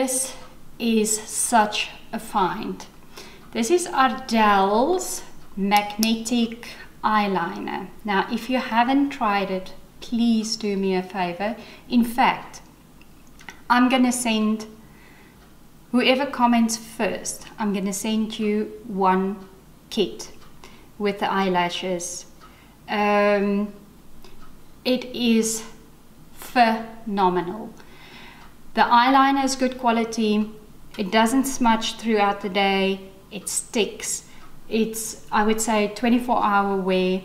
This is such a find. This is Ardell's magnetic eyeliner. Now, if you haven't tried it, please do me a favor. In fact, I'm gonna send whoever comments first, I'm gonna send you one kit with the eyelashes. It is phenomenal. The eyeliner is good quality. It doesn't smudge throughout the day. It sticks. It's, I would say, 24-hour wear.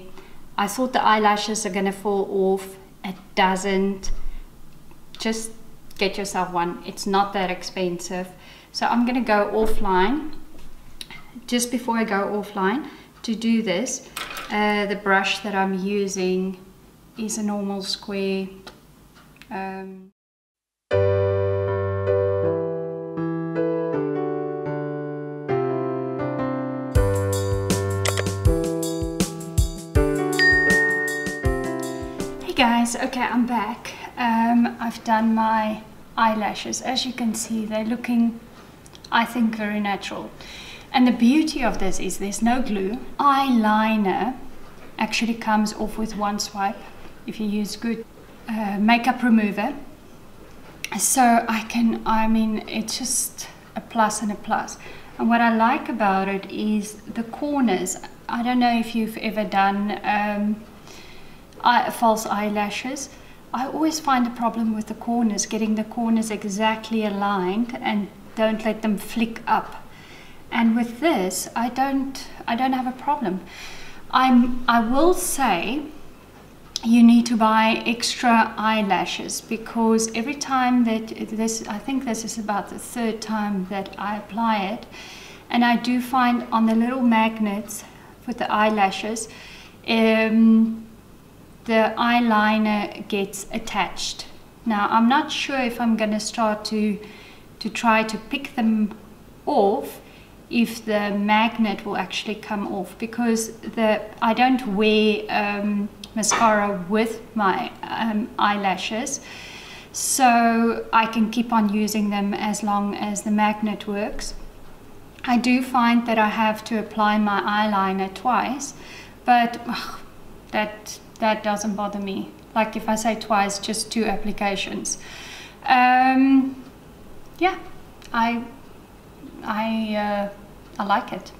I thought the eyelashes are gonna fall off. It doesn't. Just get yourself one. It's not that expensive. So I'm gonna go offline. Just before I go offline to do this, the brush that I'm using is a normal square. Hey guys, okay, I'm back. I've done my eyelashes. As you can see, they're looking, I think, very natural. And the beauty of this is there's no glue. Eyeliner actually comes off with one swipe if you use good makeup remover. So I mean, it's just a plus and a plus. And what I like about it is the corners. I don't know if you've ever done false eyelashes. I always find a problem with the corners, getting the corners exactly aligned and don't let them flick up. And with this, I don't have a problem. I will say you need to buy extra eyelashes, because every time that I think this is about the third time that I apply it, and I do find on the little magnets with the eyelashes, the eyeliner gets attached. Now, I'm not sure if I'm going to start to try to pick them off, if the magnet will actually come off, because I don't wear mascara with my eyelashes, so I can keep on using them as long as the magnet works. I do find that I have to apply my eyeliner twice, but that doesn't bother me. Like if I say twice, just 2 applications. Yeah, I like it.